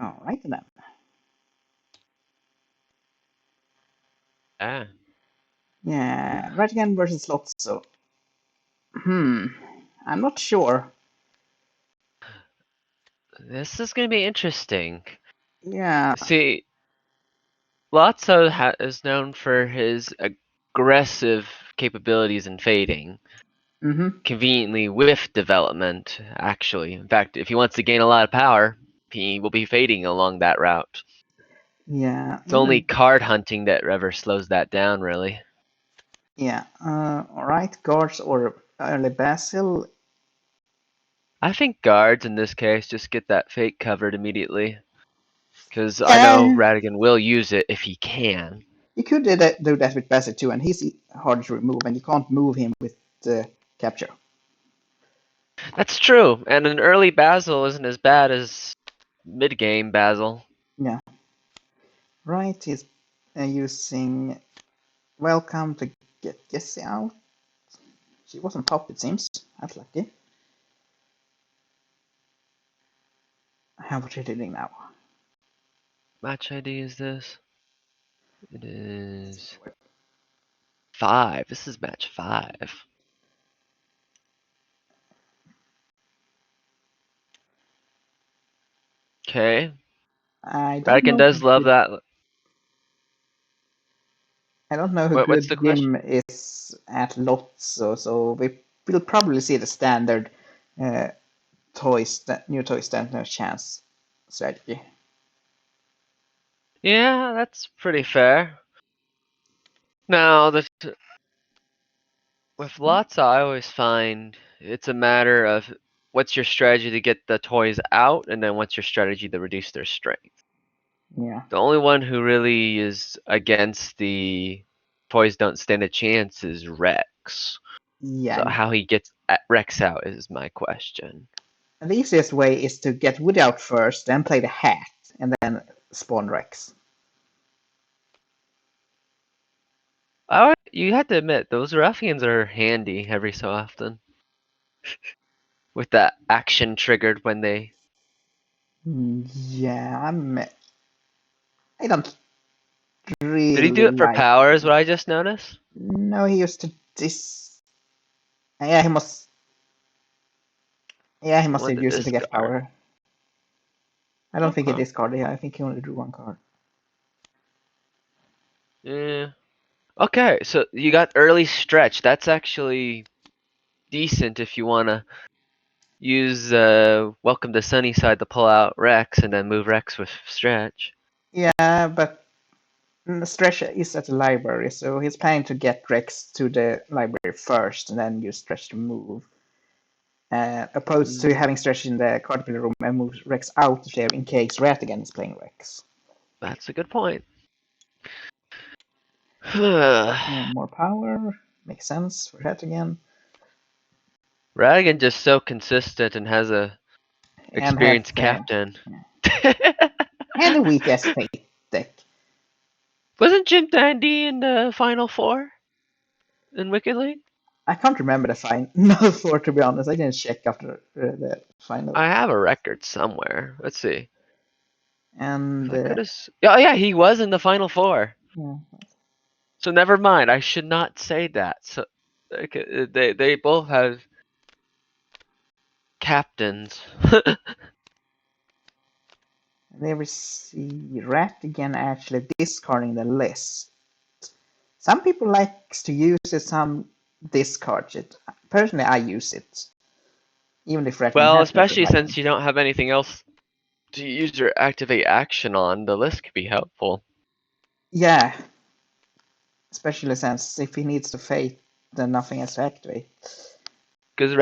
Alright then. Ah. Yeah, Ratigan versus Lotso. I'm not sure. This is gonna be interesting. Yeah. See, Lotso is known for his aggressive capabilities in fading. Conveniently with development, actually. In fact, if he wants to gain a lot of power, he will be fading along that route. Yeah. It's only card hunting that ever slows that down, really. Yeah. Alright, guards or early Basil. I think guards in this case just get that fake covered immediately. Because I know Ratigan will use it if he can. You could do that with Basil too, and he's hard to remove, and you can't move him with capture. That's true, and an early Basil isn't as bad as mid-game Basil. Yeah. Right, he's using Welcome to get Jessie out. She wasn't top, it seems. That's lucky. How much are you doing now? Match ID is this? It is 5. This is match 5. Okay. Ratigan does love that. I don't know how good Jim is at Lotso, so we will probably see the standard new toy standard chance strategy. Yeah, that's pretty fair. Now, with Lotso, I always find it's a matter of what's your strategy to get the toys out, and then what's your strategy to reduce their strength. Yeah. The only one who really is against the toys don't stand a chance is Rex. Yeah. So how he gets Rex out is my question. The easiest way is to get Woody out first, then play the hat, and then spawn Rex. You have to admit, those ruffians are handy every so often. With that action triggered when they... Yeah, I don't really. Did he do it for power, is what I just noticed? No, he used to Yeah, he must. Yeah, he must have used it to get power. I don't think he discarded it. I think he only drew one card. Yeah. Okay, so you got early stretch. That's actually decent if you want to use Welcome to Sunnyside to pull out Rex and then move Rex with stretch. Yeah, but Stretch is at the library, so he's planning to get Rex to the library first and then use Stretch to move. Opposed to having Stretch in the card play room and move Rex out there in case Ratigan is playing Rex. That's a good point. More power. Makes sense for Ratigan. Ratigan just so consistent and has a experienced captain. And a weak ass fate deck. Wasn't Jim Dandy in the Final Four in Wicked League? I can't remember the final four, to be honest. I didn't check after the final. I have a record somewhere. Let's see. And oh yeah, he was in the Final Four. Yeah. So never mind. I should not say that. So they both have captains. There we see Ratigan actually discarding the list. Some people likes to use it, some discards it. Personally, I use it. Even if Ratigan well, has especially since you don't have anything else to use or activate action on, the list could be helpful. Yeah. Especially since if he needs to fate, then nothing else to activate. Because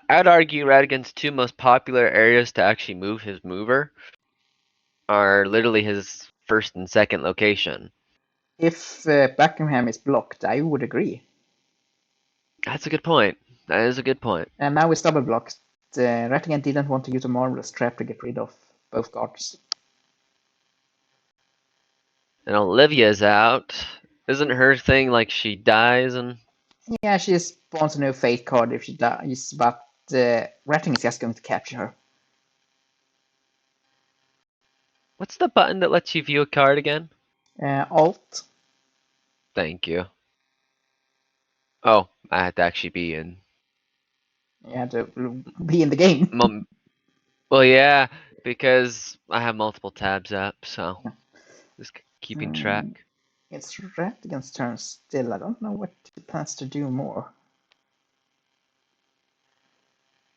I'd argue Ratigan's two most popular areas to actually move his mover are literally his first and second location. If Buckingham is blocked, I would agree. That's a good point. That is a good point. And now with double blocked, Ratigan didn't want to use a Marvelous Trap to get rid of both guards. And Olivia's out. Isn't her thing like she dies and... Yeah, she spawns a new fate card if she dies, but Ratigan is just going to capture her. What's the button that lets you view a card again? Alt. Thank you. Oh, I had to actually be in. You have to be in the game. Well, yeah, because I have multiple tabs up, so just keeping Mm, track. it's Ratigan's turn still. I don't know what he plans to do more.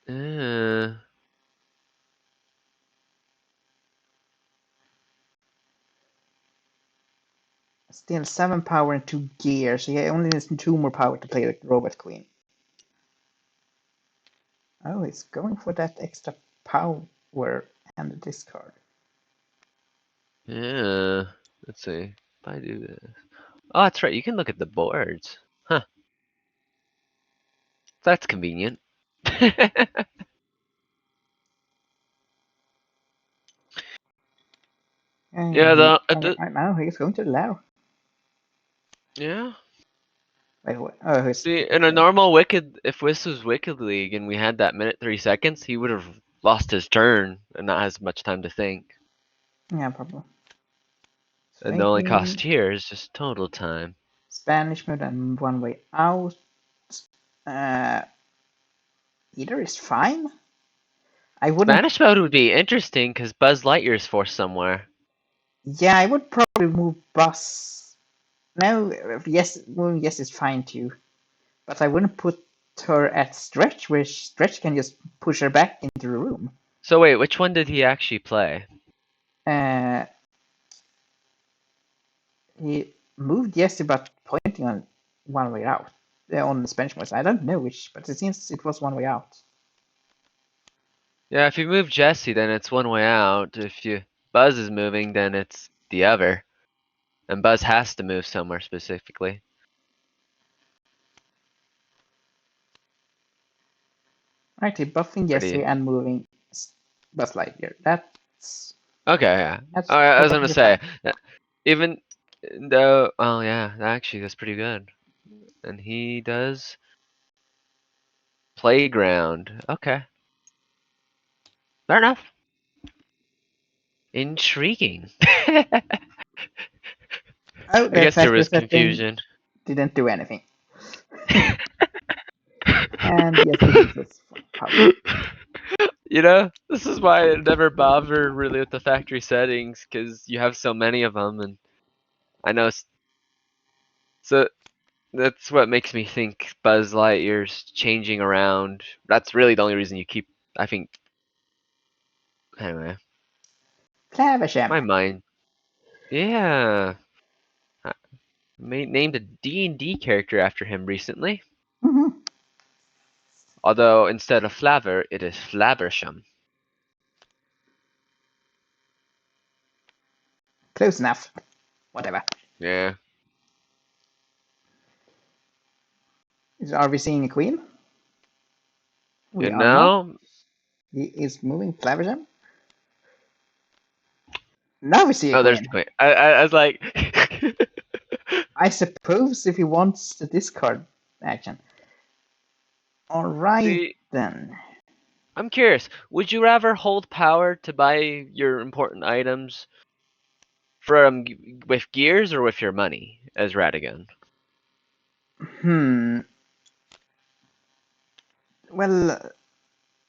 Uh, Still 7 power and 2 gears. He only needs 2 more power to play the Robot Queen. Oh, he's going for that extra power and the discard. yeah. Let's see. If I do this. Oh, that's right. You can look at the boards. Huh. That's convenient. Yeah, Right now he's going to allow. yeah. Wait, what? Oh, he's See, in a normal Wicked, if this was Wicked League and we had that minute 3 seconds, he would have lost his turn and not as much time to think. yeah, probably. And the only cost Thinking here is just total time. Spanish mode and one way out. Uh, Either is fine. I wouldn't. Spanish mode would be interesting because Buzz Lightyear's forced somewhere. Yeah, I would probably move Buzz. No, yes, moving yes is fine too. But I wouldn't put her at Stretch, where Stretch can just push her back into the room. So wait, which one did he actually play? Uh, he moved Jesse, but pointing on one way out on the Spanish voice. I don't know which, but it seems it was one way out. Yeah, if you move Jesse, then it's one way out. If you Buzz is moving, then it's the other. And Buzz has to move somewhere specifically. Right, he buffing Jesse Pretty. and moving Buzz Lightyear. Okay, yeah. That's Alright, I was gonna perfectly fine. say, even though, oh yeah, actually that's pretty good. And he does Playground. Okay, fair enough. Intriguing. I Oh, the guess there factory was setting confusion. didn't do anything. And Jesse loses power. You know, this is why I never bother really with the factory settings, because you have so many of them, and I know. So that's what makes me think Buzz Lightyear's changing around. That's really the only reason you keep. I think. Anyway, Clavisham. my mind. Yeah, I named a D&D character after him recently. Mm-hmm. Although instead of Flaver, it is Flaversham. Close enough. Whatever. Yeah. Are we seeing a queen? We You are not. know? He is moving Clavisham. Now we see a Oh, there's queen. the queen. I was like. I suppose if he wants the discard action. Alright See, then. I'm curious. Would you rather hold power to buy your important items from with gears or with your money as Ratigan? Hmm. Well,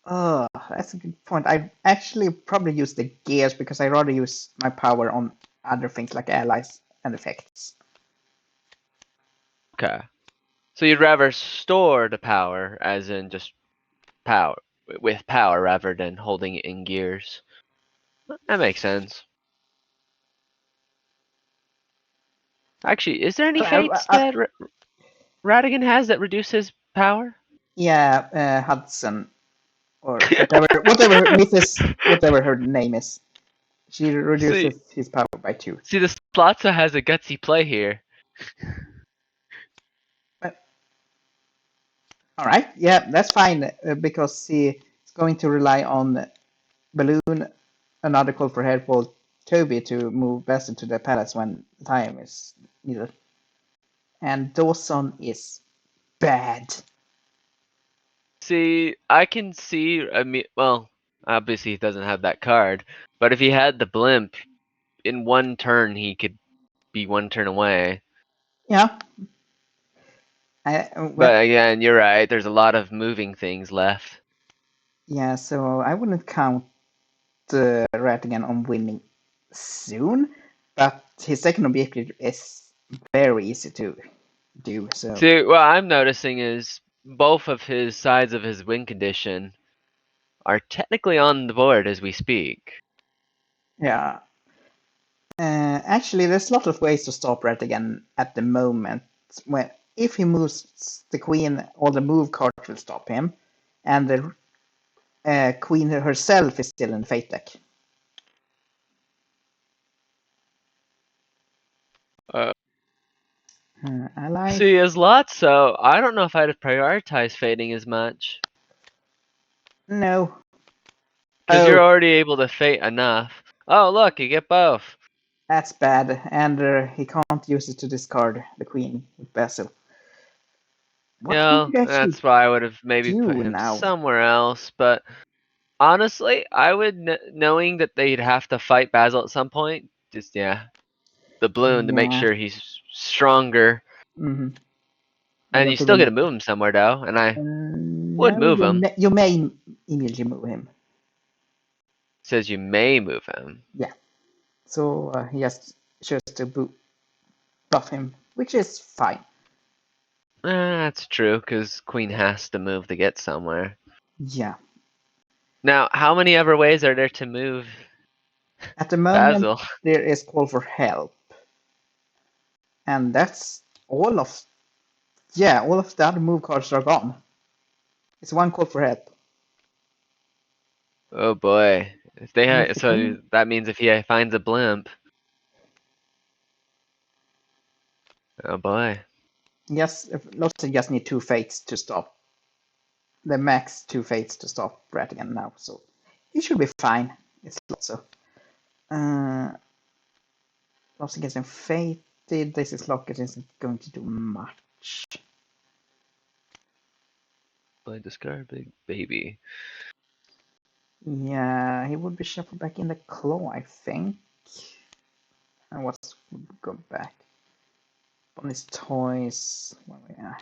that's a good point. I actually probably use the gears because I rather use my power on other things like allies and effects. Okay. So you'd rather store the power, as in just power, with power rather than holding it in gears. That makes sense. Actually, is there any fates that Ratigan has that reduce his power? Yeah, Hudson or whatever whatever her name is. She see, reduces his power by 2. see, the Lotso has a gutsy play here. But, all right, yeah, that's fine because he's going to rely on Balloon, another call for Hairfall, Toby to move Bassett to the palace when time is needed. And Dawson is bad. See, I can see. I mean, well, obviously he doesn't have that card, but if he had the blimp, in one turn he could be one turn away. Yeah. But again, you're right. There's a lot of moving things left. Yeah, so I wouldn't count Ratigan on winning soon, but his second objective is very easy to do. So See, what I'm noticing is both of his sides of his win condition are technically on the board as we speak. yeah, actually, there's a lot of ways to stop Ratigan at the moment. When if he moves the queen, all the move cards will stop him, and the queen herself is still in the fate deck. I like. See, as Lotso, I don't know if I'd have prioritized fading as much. No. Because you're already able to fate enough. Oh, look, you get both. That's bad, and he can't use it to discard the queen with Basil. What Yeah, would you actually that's why I would have maybe put do him now? somewhere else. But honestly, I would, knowing that they'd have to fight Basil at some point, just, yeah, the balloon to make Yeah. sure he's stronger. Mm-hmm. And you still get to move him somewhere, though, and I would No, move him. you may immediately move him. Says you may move him. Yeah. So he has chose to buff him, which is fine. That's true, because Queen has to move to get somewhere. Yeah. Now, how many other ways are there to move At the moment, Basil? there is call for help, and that's all of all of the other move cards are gone. It's one call for help. Oh boy. If they Move the so queen. that means if he finds a blimp. Oh boy. Yes, Lotso just need two fates to stop. The max two fates to stop Ratigan now, so he should be fine. It's Lotso. Lotso gets fated. This is Locket isn't going to do much. Play discard big baby. Yeah, he would be shuffled back in the claw, I think. And what's go back on his toys? Well, yeah,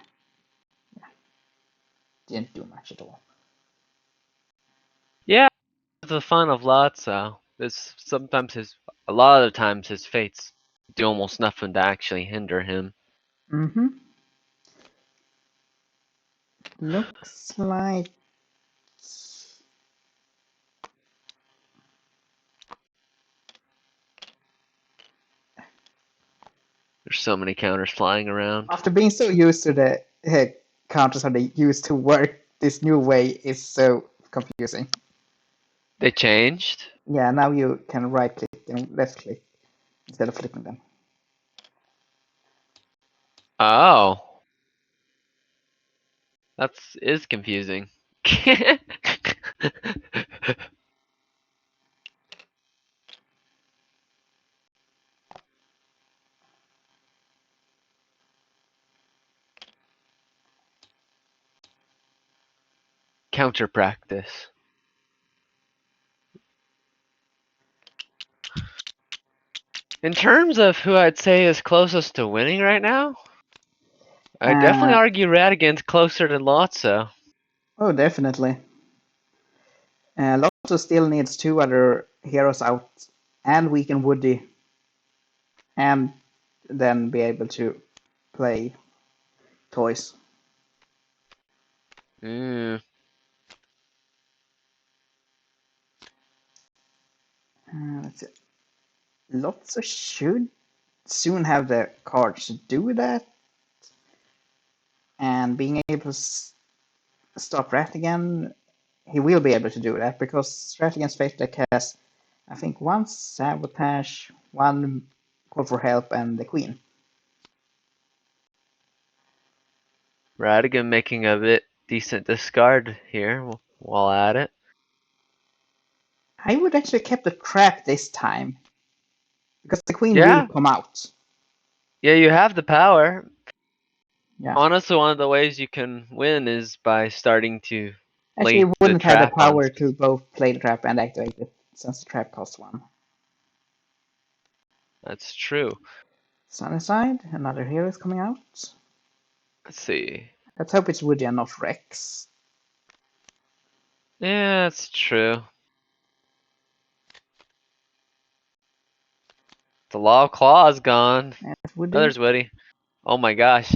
didn't do much at all. Yeah, the fun of Lotso is sometimes a lot of times his fates do almost nothing to actually hinder him. Mm-hmm. Looks like There's so many counters flying around. after being so used to the counters how they used to work, this new way is so confusing. They changed? Yeah, now you can right click and left click instead of flipping them. Oh. Is confusing. Counter practice. In terms of who I'd say is closest to winning right now, I'd definitely argue Ratigan's closer than Lotso. Oh, definitely. Lotso still needs two other heroes out and weaken Woody, and then be able to play toys. Mm. Let's see. Lotso should soon have the cards to do that, and being able to stop Ratigan, he will be able to do that because Ratigan's fate deck has, I think, one sabotage, one call for help, and the queen. Ratigan making a bit decent discard here while at it. I would actually kept the trap this time because the queen will Yeah, come out. yeah, you have the power. Yeah. Honestly, one of the ways you can win is by starting to Actually, play it the wouldn't have the trap on. power to both play the trap and activate it since the trap costs one. That's true. Sunnyside, another hero is coming out. Let's see. Let's hope it's Woody and not Rex. Yeah, that's true. The Law of Claw's gone. And Oh, Woody, there's Woody. Oh my gosh.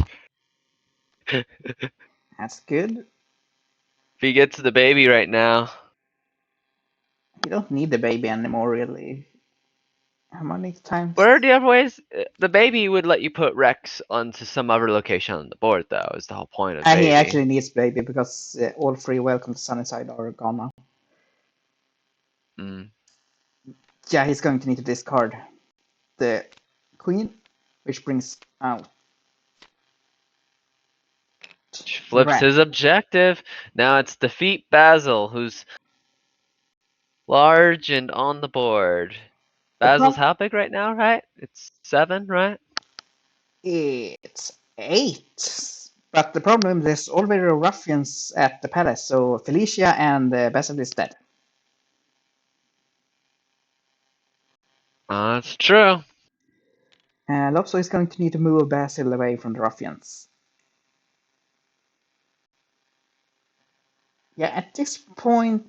If that's good. he gets the baby right now. You don't need the baby anymore, really. How many times? What are the other ways? The baby would let you put Rex onto some other location on the board, though, is the whole point of He baby. actually needs baby because all three Welcome to Sunnyside are gone now. Mm. Yeah, he's going to need to discard the Queen, which brings out Flips his objective. Now it's defeat Basil, who's large and on the board. Basil's how big right now, right? It's 7, right? It's 8. But the problem is there's already ruffians at the palace, so Felicia and Basil is dead. That's true. Lotso is going to need to move Basil away from the ruffians. Yeah, at this point,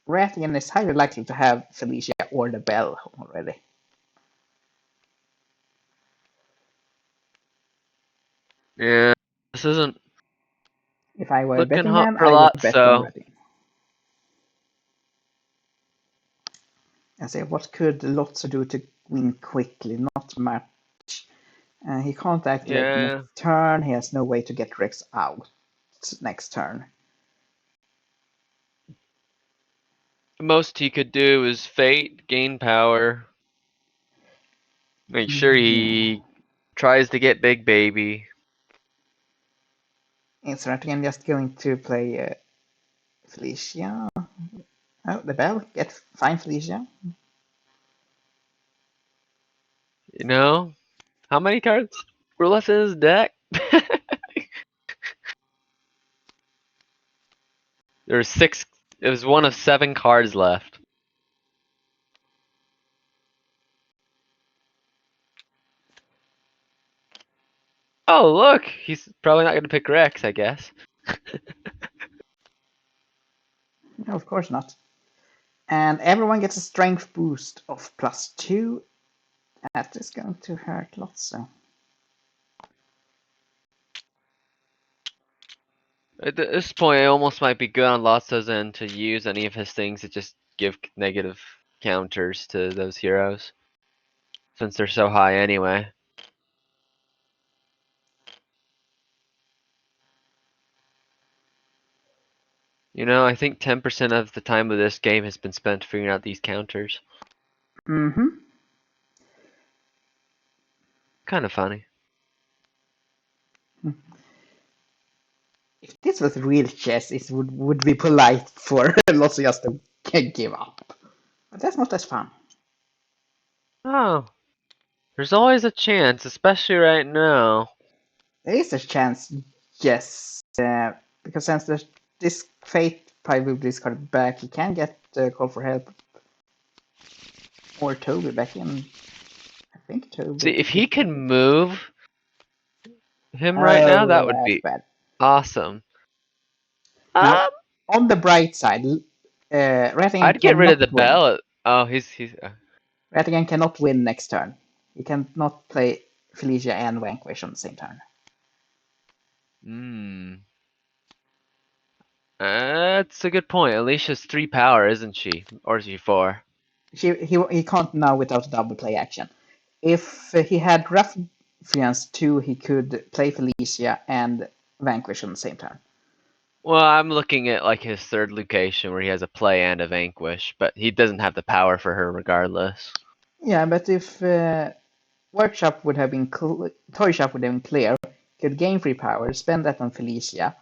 Ratigan is highly likely to have Felicia or the Bell already. Yeah, this isn't If I were a looking betting hot man, for I would bet on Lotso. Ratigan. I say, what could Lotso do to win quickly? Not much. He can't activate Yeah. next turn. He has no way to get Rex out next turn. The most he could do is Fate, gain power. Make sure he tries to get Big Baby. Is Ratigan just going to play Felicia? Oh, the Bell. Find Felicia. You know? How many cards were left in his deck? There's 6. It was one of 7 cards left. Oh, look! He's probably not going to pick Rex, I guess. No, of course not. And everyone gets a strength boost of +2. That is going to hurt Lotso. At this point, it almost might be good on Lotso's end to use any of his things to just give negative counters to those heroes. Since they're so high anyway. You know, I think 10% of the time of this game has been spent figuring out these counters. Mm-hmm. Kind of funny. If this was real chess, it would be polite for Lotso just to give up. But that's not as fun. Oh, there's always a chance, especially right now. There is a chance, yes. Because since this Fate probably will be discarded back, you can get Call for Help or Toby back in. I think Toby. See, if he can move him right now, Oh, that would that's be bad. awesome. Now, on the bright side, I'd get rid of the bell. Oh, he's Ratigan cannot win next turn. He cannot play Felicia and Vanquish on the same turn. That's a good point. Alicia's 3 power, isn't she? Or is she 4? He can't now without a double play action. If he had Ruffians 2, he could play Felicia and Vanquish on the same turn. Well, I'm looking at like his 3rd location where he has a play and a vanquish, but he doesn't have the power for her regardless. Yeah, but if Workshop would have been Toy Shop would have been clear, could gain 3 power, spend that on Felicia,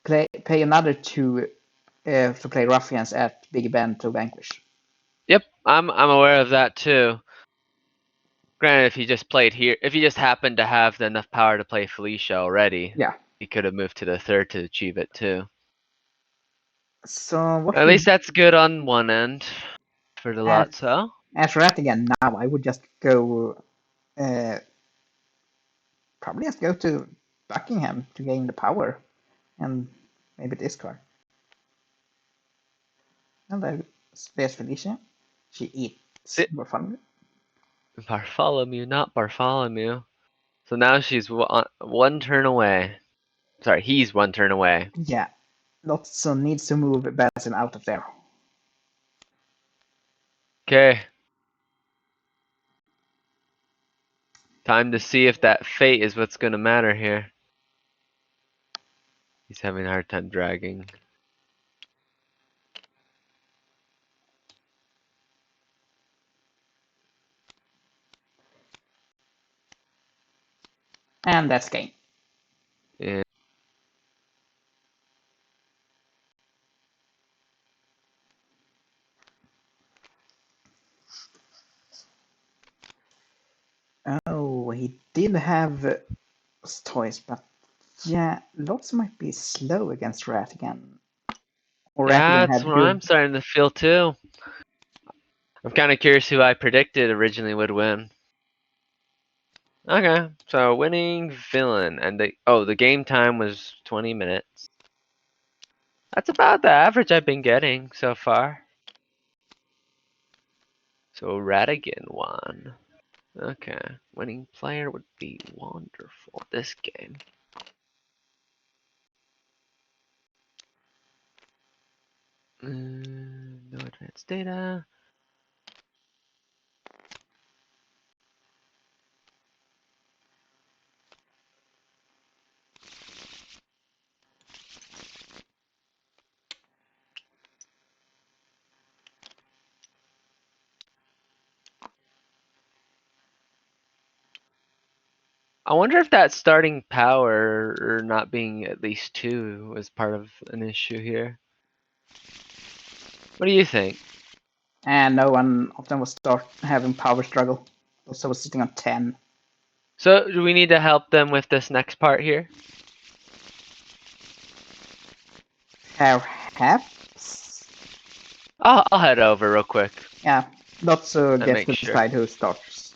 pay another 2 to play Ruffians at Big Ben to Vanquish. Yep, I'm aware of that too. Granted, if he just played here, if he just happened to have enough power to play Felicia already, Yeah. he could have moved to the 3rd to achieve it too. So what At least that's good on one end for the at Lotso. As Ratigan now, I would just go, probably just go to Buckingham to gain the power, and maybe discard. And there's Felicia. She eats See, Bartholomew. Bartholomew, not Bartholomew. So now she's one turn away. Sorry, he's one turn away. Yeah, Lotso needs to move Basin out of there. Okay. Time to see if that fate is what's gonna matter here. He's having a hard time dragging. And that's game. Yeah. Oh, he did have toys, but yeah, Lotso might be slow against Ratigan. Or Yeah, Ratigan that's had what I'm good. starting to feel too. I'm kind of curious who I predicted originally would win. Okay, so winning villain, and the game time was 20 minutes. That's about the average I've been getting so far. So Ratigan won. Okay, winning player would be Wahnderful this game. No advanced data. I wonder if that starting power or not being at least 2 was part of an issue here. What do you think? And no one of them will start having power struggle. Lotso was sitting on 10. So do we need to help them with this next part here? Perhaps? I'll head over real quick Yeah, Lotso and gets make to sure. decide who starts.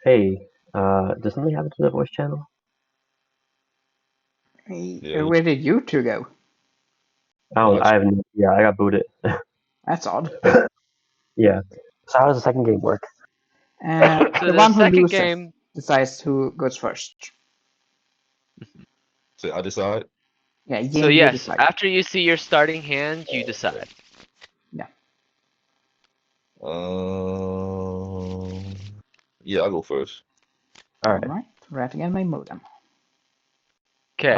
Hey, does something happen to the voice channel? Hey, Yeah. where did you two go? I have no, yeah, I got booted. That's odd. Yeah. So how does the second game work? So The the one who second loses game, decides who goes first. So I decide. Yeah, so Yin, you yes, decide. after you see your starting hand, you decide. Yeah. Um. Yeah, I'll go first. All All right. right. Ratigan may move them. Okay.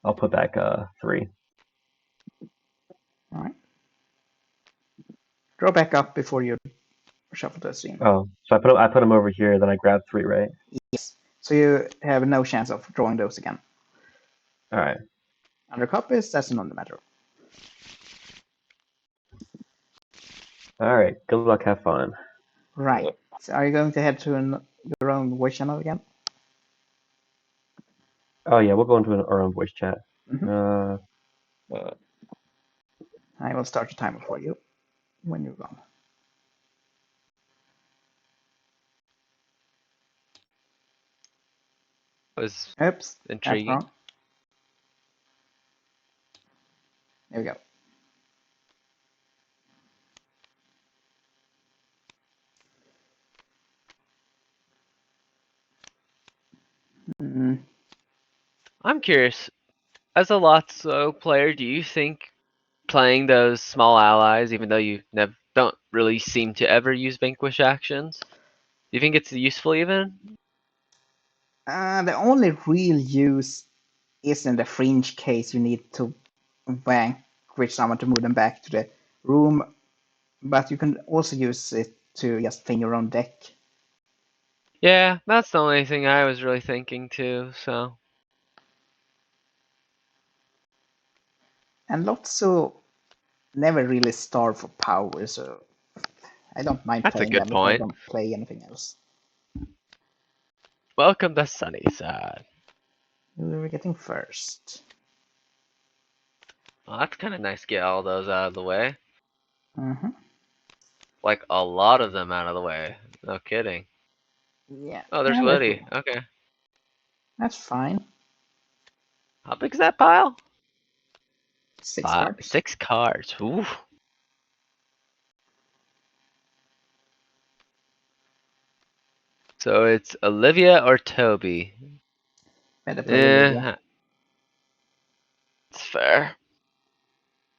I'll put back 3. All right. Draw back up before you shuffle the scene. Oh, so I put them over here, then I grab 3, right? Yes. So you have no chance of drawing those again. All right. Under copies, that's another matter. All right. Good luck. Have fun. Right. So are you going to head to your own voice channel again? Oh yeah, we'll go into our own voice chat. Mm-hmm. Uh, I will start the timer for you when you're gone. Was Oops, that's intriguing. wrong. There we go. Mm, I'm curious, as a Lotso player, do you think playing those small allies, even though you don't really seem to ever use vanquish actions, do you think it's useful even? the only real use is in the fringe case you need to vanquish someone to move them back to the room, but you can also use it to just clean your own deck. Yeah, that's the only thing I was really thinking too, so. And Lotso never really starve for power, so I don't mind That's a playing good them if I point. don't play anything else. Welcome to Sunnyside. Who are we getting first? Well, that's kind of nice to get all those out of the way. Mm-hmm. Like, a lot of them out of the way. No kidding. Yeah. Oh, there's Yeah, that's Woody. cool. Okay. That's fine. How big's that pile? 6 cards. 6 cards. Ooh. So it's Olivia or Toby? Better play Olivia. It's fair.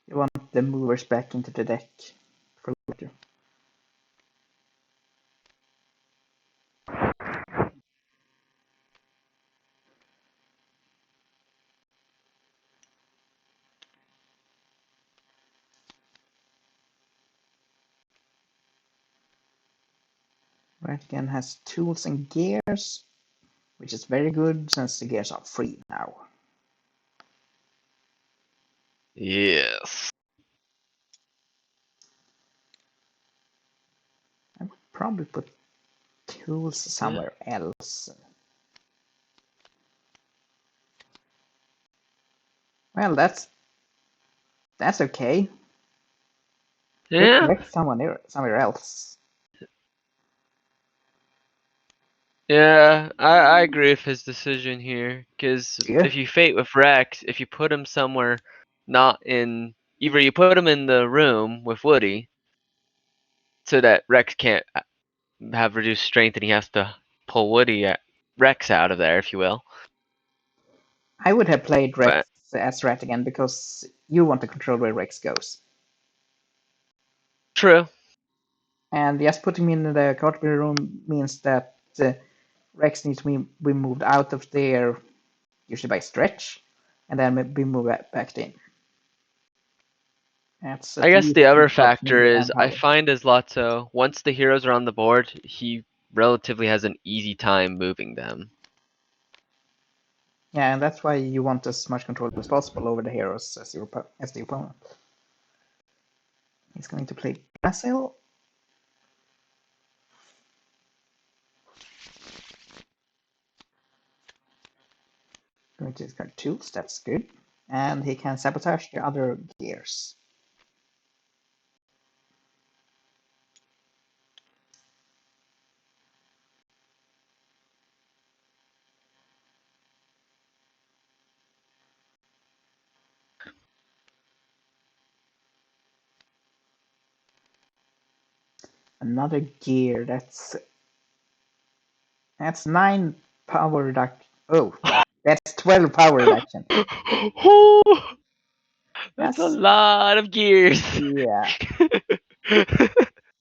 You want the movers back into the deck for later. Ratigan has tools and gears, which is very good since the gears are free now. Yes. I would probably put tools somewhere else. Well, that's okay. Put Yeah. Rex somewhere else. Yeah, I agree with his decision here. Because Yeah. if you fate with Rex, if you put him somewhere not in. Either you put him in the room with Woody, so that Rex can't have reduced strength and he has to pull Rex out of there, if you will. I would have played Rex But as Ratigan because you want to control where Rex goes. true. And just putting me in the card room means that Rex needs to be moved out of there, usually by stretch, and then be moved back in. That's I at guess least the other 12 factor speed is and I power. find as Lotso, once the heroes are on the board, he relatively has an easy time moving them. Yeah, and that's why you want as much control as possible over the heroes as the opponent. He's going to play Basil. Going to discard tools, that's good. And he can sabotage the other gears. Another gear, that's 9 power reduction. Oh, that's 12 power reduction. That's a That's, lot of gears. yeah.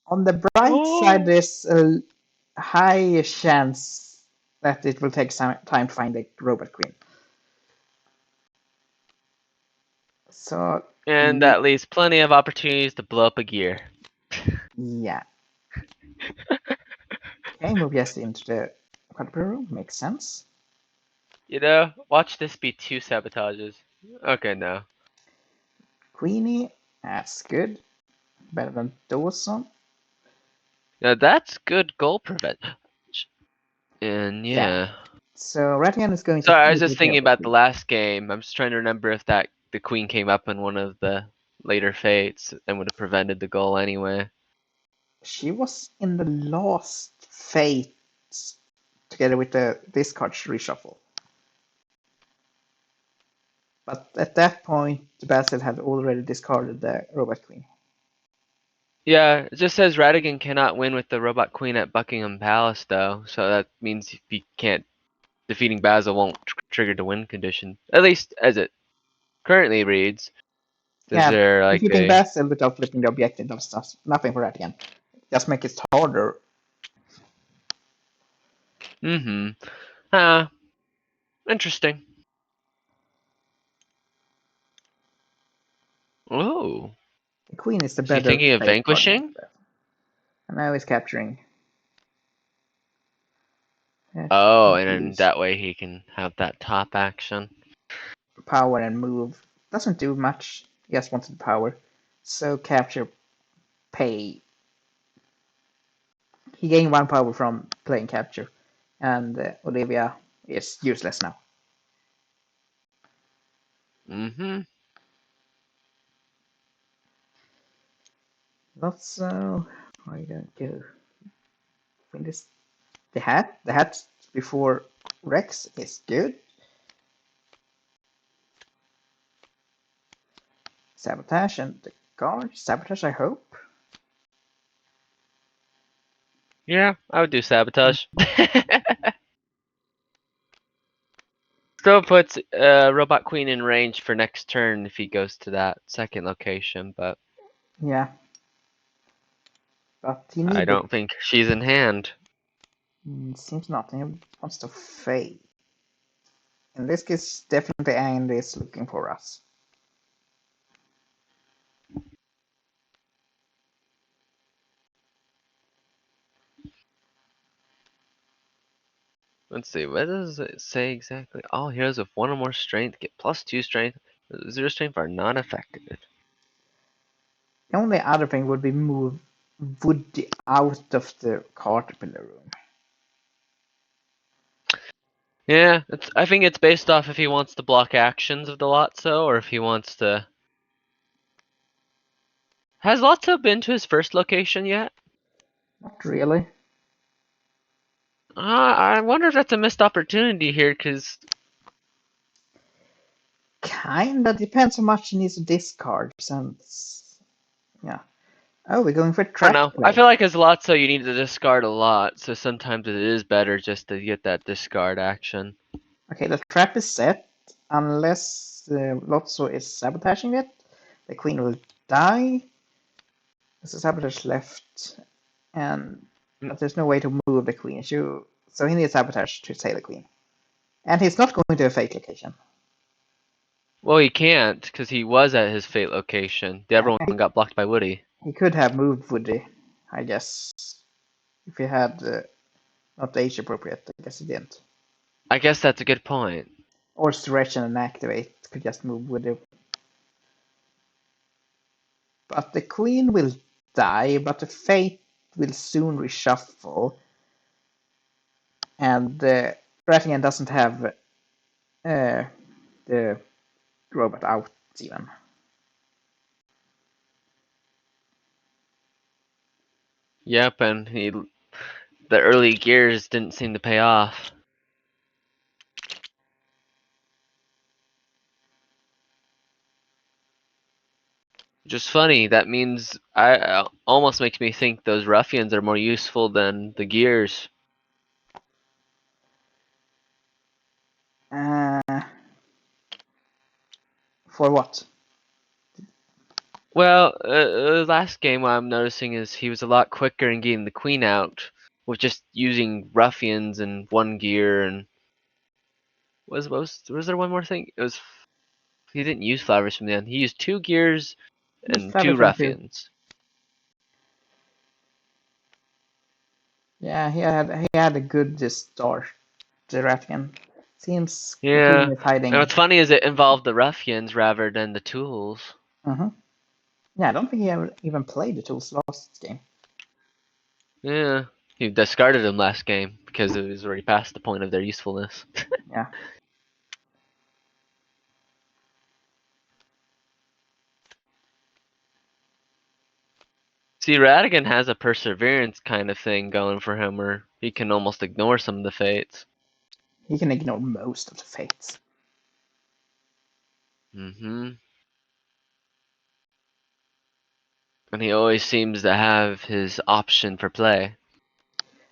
On the bright side, Oh. there's a high chance that it will take some time to find the robot queen. So, And that leaves plenty of opportunities to blow up a gear. yeah. Okay, move Jesse into the control room. Makes sense. You know, watch this be 2 sabotages. Okay, no. Queenie, that's good. Better than Dawson. Now that's good goal prevent. And Yeah. yeah. So Ratigan is going to Sorry, I was take just care thinking of the about the queen. last game. I'm just trying to remember if the queen came up in one of the later fates and would have prevented the goal anyway. She was in the last fate together with the discard reshuffle. But at that point, Basil had already discarded the robot queen. Yeah, it just says Ratigan cannot win with the robot queen at Buckingham Palace though, so that means he can't defeating Basil won't trigger the win condition. At least as it currently reads. Is Yeah, there like defeating a Basil without flipping the objective does nothing for Ratigan. Just make it harder. mm-hmm. Huh. Interesting. Oh. The queen is the Is he better thinking of played card. vanquishing? And now he's capturing. Oh, and then Use that way he can have that top action. power and move. Doesn't do much. He just wanted power. So capture, pay. He gained 1 power from playing capture. And Olivia is useless now. Mm-hmm. Lotso, where are you gonna go? Win this. The hat before Rex is good. Sabotage and the guard. Sabotage, I hope. Yeah, I would do sabotage. Still puts Robot Queen in range for next turn if he goes to that second location, but Yeah. But he I needs the. don't think she's in hand. Seems not. He wants to fade. In this case, definitely Andy is looking for us. Let's see, what does it say exactly? All heroes with 1 or more strength get +2 strength. 0 strength are not affected. The only other thing would be move Woody out of the caterpillar room. Yeah, I think it's based off if he wants to block actions of the Lotso or if he wants to. Has Lotso been to his first location yet? Not really. I wonder if that's a missed opportunity here, because Kinda depends how much he needs to discard. Since yeah. Oh, we're going for I don't trap know. I play. feel like as Lotso you need to discard a lot, so sometimes it is better just to get that discard action. Okay, the trap is set. Unless Lotso is sabotaging it, the queen will die. There's a sabotage left, but there's no way to move the queen. So he needs sabotage to save the queen. And he's not going to a fake location. Well, he can't, because he was at his fate location. The other one got blocked by Woody. He could have moved Woody, I guess. If he had not age appropriate, I guess he didn't. I guess that's a good point. Or stretch and activate could just move Woody. But the queen will die, but the fate will soon reshuffle. And Ratigan doesn't have the robot out even. Yep, and the early gears didn't seem to pay off. Just funny. That means I almost makes me think those ruffians are more useful than the gears. For what? Well, last game what I'm noticing is he was a lot quicker in getting the queen out with just using ruffians and 1 gear and was there one more thing? It was he didn't use flowers from the end. He used 2 gears and 2 ruffians. Yeah, he had a good start. The Ratigan seems the queen Yeah, is hiding. and what's funny is it involved the ruffians rather than the tools. Yeah, I don't think he ever even played the tools last game. Yeah, he discarded them last game because it was already past the point of their usefulness. Yeah. See, Ratigan has a perseverance kind of thing going for him where he can almost ignore some of the fates. He can ignore most of the fates. Mm-hmm. And he always seems to have his option for play.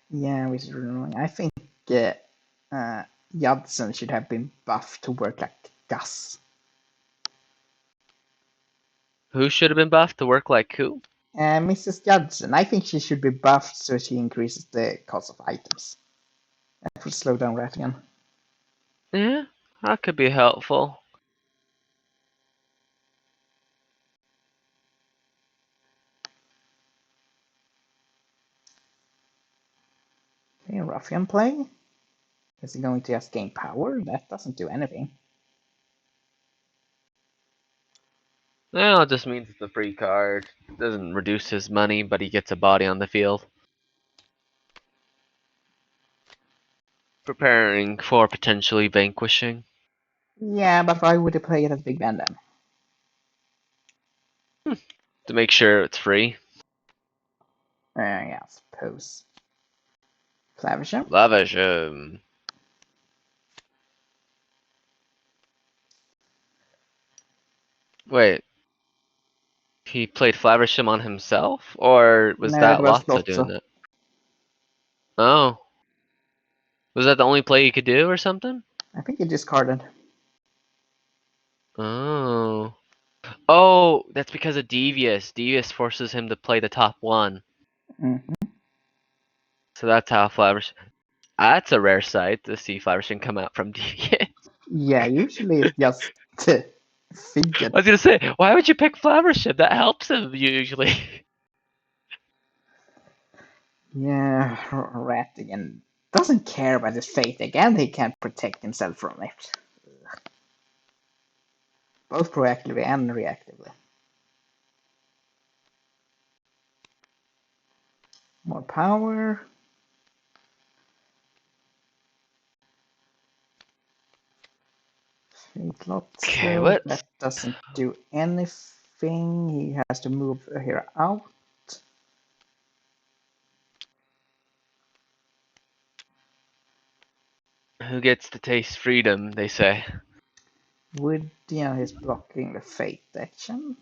Yeah, which is really annoying. I think Judson should have been buffed to work like Gus. Who should have been buffed to work like who? Mrs. Judson, I think she should be buffed so she increases the cost of items. That would slow down Ratigan. Yeah, that could be helpful. Okay, Ruffian play. Is he going to just gain power? That doesn't do anything. Well, it just means it's a free card. It doesn't reduce his money, but he gets a body on the field. Preparing for potentially vanquishing. Yeah, but why would he play it as Big Ben then? To make sure it's free. Yeah, I suppose. Flavisham? Lavisham. Wait. He played Flaversham on himself? Or was No, it that was Lotso doing Lotso. that? Oh. Was that the only play he could do or something? I think he discarded. Oh. Oh, that's because of Devious. Devious forces him to play the top one. Mm-hmm. So that's how Flaversham... That's a rare sight to see Flaversham come out from Devious. Yeah, usually it's just fidget. I was gonna say, why would you pick Flaversham? That helps him usually. Yeah, Ratigan doesn't care about his fate. Again, he can't protect himself from it. Both proactively and reactively. More power. Okay, Lotso. what? That doesn't do anything. He has to move here out. Who gets to taste freedom, they say. Would, yeah, he's blocking the fate action.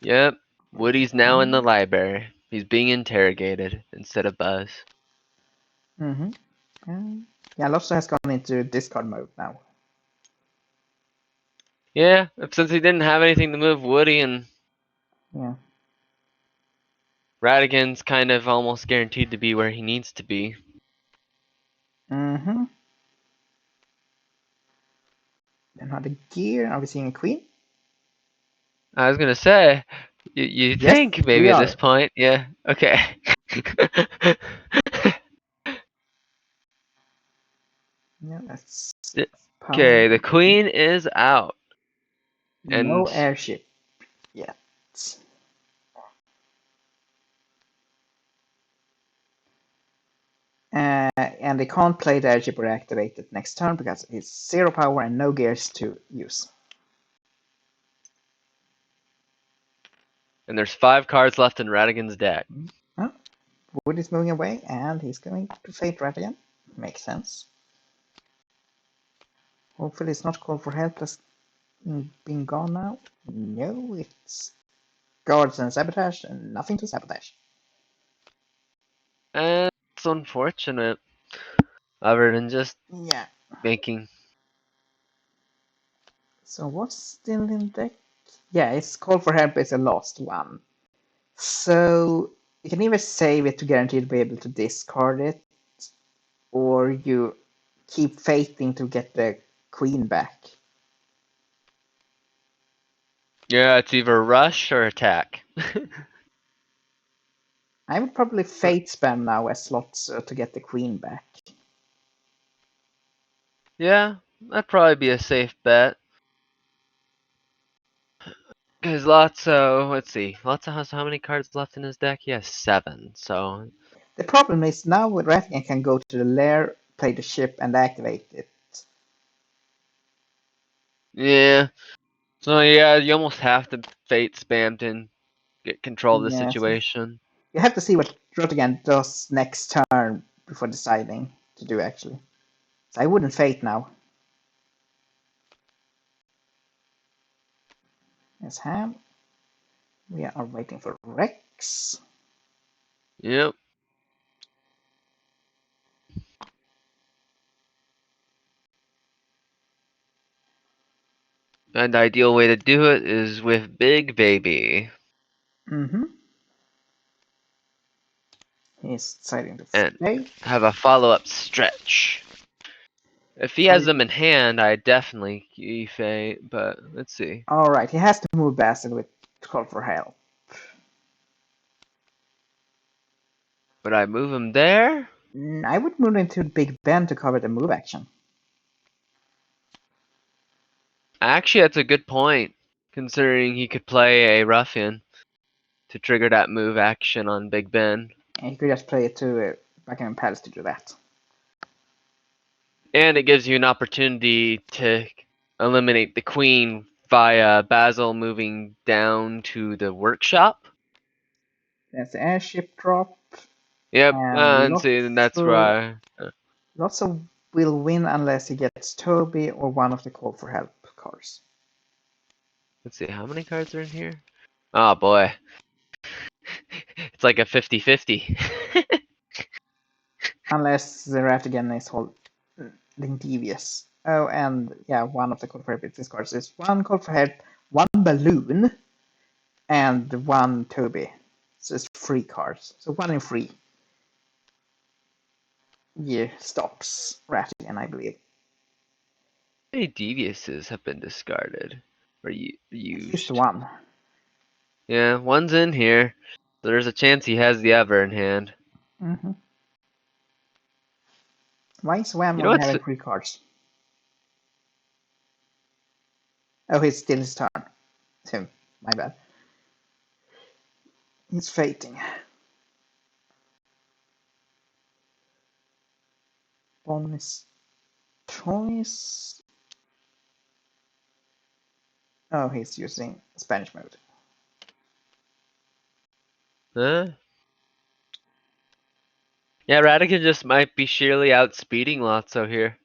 Yep. Woody's now in the library. He's being interrogated instead of Buzz. Mm-hmm. Yeah, Lotso has gone into discard mode now. Yeah, since he didn't have anything to move Woody, and Yeah. Ratigan's kind of almost guaranteed to be where he needs to be. Mm-hmm. Another gear. Are we seeing a queen? I was gonna say, you Yes, think we maybe at this are. point, yeah, okay. Yeah, that's Okay, power. the queen is out, No and airship yet. And they can't play the airship or activate it next turn because it's 0 power and no gears to use. there's 5 cards left in Ratigan's deck. Oh, Wood is moving away and he's going to fade right again. Makes sense. Hopefully it's not called for help that's been gone now. No, it's guards and sabotage and nothing to sabotage. And it's unfortunate, other than just Yeah. making... So what's still in deck? Yeah, it's call for help is the last one. So you can either save it to guarantee to be able to discard it, or you keep fating to get the queen back. Yeah, it's either rush or attack. I would probably fate spam now as slots to get the queen back. Yeah, that'd probably be a safe bet. Because Lotso, let's see, Lotso has how many cards left in his deck? He has 7, so... The problem is now with Ratigan can go to the lair, play the ship, and activate it. Yeah. So yeah, you almost have to fate spam to get control of the Yes, situation. you have to see what Ratigan does next turn before deciding to do actually. So I wouldn't fate now. Yes, Ham. We are waiting for Rex. Yep. And the ideal way to do it is with Big Baby. Mm-hmm. He's deciding to And fate. have a follow-up stretch. If he has them in hand, I definitely fate, but let's see. Alright, he has to move Bastard with call for help. Would I move him there? I would move into Big Ben to cover the move action. Actually, that's a good point, considering he could play a ruffian to trigger that move action on Big Ben. And you could just play it to Buckingham Palace to do that. And it gives you an opportunity to eliminate the queen via Basil moving down to the workshop. That's the airship drop. Yep, And and see, that's why. Lotso will win unless he gets Toby or one of the call for help cards. Let's see, how many cards are in here? Oh boy. It's like a 50-50. Unless the Ratigan is holding Devious. Oh, and yeah, one of the call for help cards is one call for help, one balloon, and one Toby. So it's 3 cards. So 1 in 3. Yeah, stops Ratigan, I believe. How many Deviouses have been discarded or At least used? 1. Yeah, one's in here. So there's a chance he has the other in hand. Mm-hmm. Why is Wham You know only what's... having 3 cards? Oh, it's still his turn. So, my bad. He's fating. Bonus choice. Oh, he's using Spanish mode. Huh? Yeah, Ratigan just might be sheerly outspeeding Lotso here.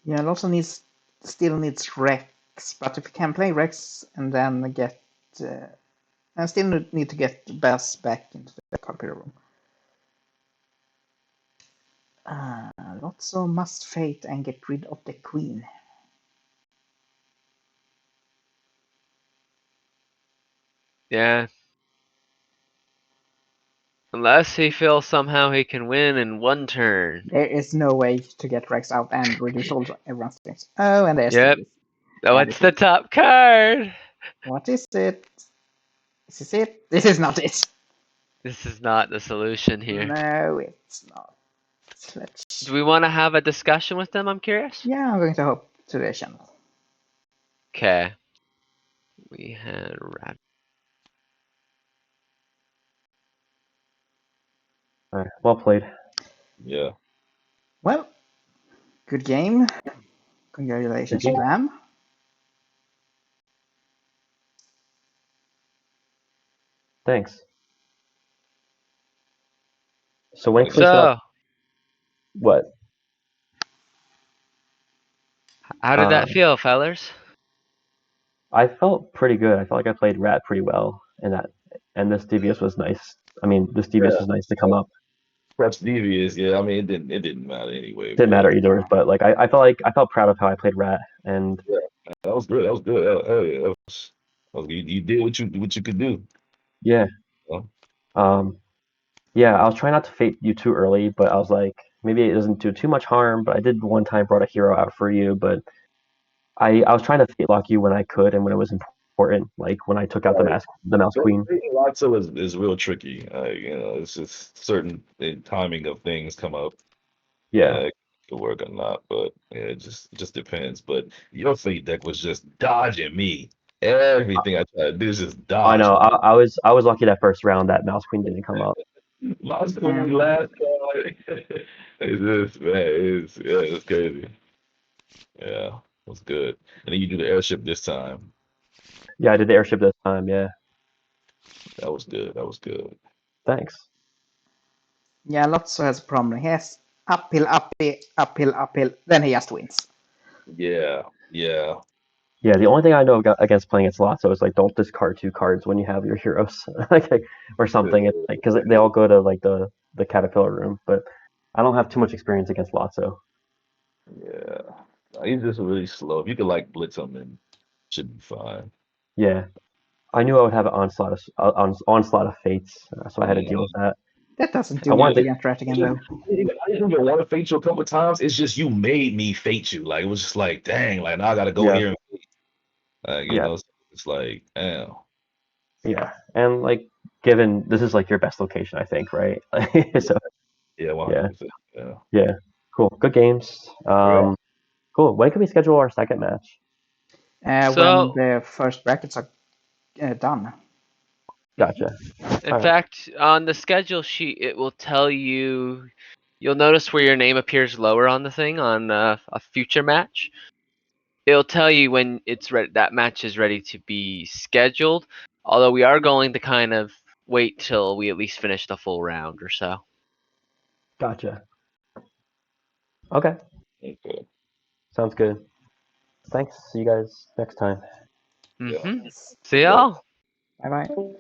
Yeah, it also still needs Rex, but if you can play Rex and then get, I still need to get Bass back into the computer room. Lotso must fate and get rid of the queen. Yeah. Unless he feels somehow he can win in one turn. There is no way to get Rex out and reduce all everyone's things. Oh, and there's Yep. the Oh, what's the top card? What is it? Is this it? This is not it. This is not the solution here. No, it's not. Let's... Do we want to have a discussion with them? I'm curious. Yeah, I'm going to hope to the channel. Okay. We had Rat. Alright, well played. Yeah. Well, good game. Congratulations, Good game. Wham. Thanks. So when can we set up So, what? how did that feel, fellers? I felt pretty good. I felt like I played Rat pretty well, and this DVS was nice. I mean, this DVS was nice to come up. Perhaps devious. Yeah. I mean, it didn't matter anyway. Didn't matter But either, but like I felt proud of how I played Rat, and yeah, that was good. That was good. Yeah, you did what you could do. yeah, Oh, yeah. I was trying not to fate you too early, but I was like, maybe it doesn't do too much harm. But I did one time brought a hero out for you, but I was trying to fate lock you when I could and when it was important, like when I took out right. the mouse queen. Lotso is real tricky. It's just certain timing of things come up. Yeah, It could work or not, but yeah, it just depends. But your fate deck was just dodging me. Everything I tried to do is just I dodge. know. I was lucky that first round that mouse queen didn't come up. Lost when we last card. It's just man, it's crazy. Yeah, it was good. And then you do the airship this time. Yeah, I did the airship this time. Yeah, That was good. That was good. thanks. Yeah, Lotso has a problem. He has uphill, uphill, uphill, uphill. Then he just wins. Yeah, yeah. Yeah, the only thing I know against playing against Lotso is like don't discard 2 cards when you have your heroes, like or something. It's like because they all go to like the caterpillar room, but I don't have too much experience against Lotso. Yeah. He's just really slow. If you could like blitz him, then should be fine. Yeah, I knew I would have an onslaught of fates, so I had to Mhm. deal with that. That doesn't I do much wanted to. against Ratigan though. I didn't even want to fate you a couple of times. It's just you made me fate you. Like it was just like, dang, like now I gotta go Yeah. here and fate. Like, you Yeah. know, it's like, damn. Yeah, and like, given this is like your best location, I think, right? So Yeah, yeah, 100%. Yeah. yeah, cool, good games. Cool. When can we schedule our second match? When So, the first brackets are done. Gotcha. in All right. fact, on the schedule sheet, it will tell you. You'll notice where your name appears lower on the thing on a future match. It'll tell you when it's ready. That match is ready to be scheduled. Although we are going to kind of wait till we at least finish the full round or so. Gotcha. Okay, Okay. sounds good. Thanks. See you guys next time. Yeah. Mm-hmm. Yes. See Well, y'all. Bye bye.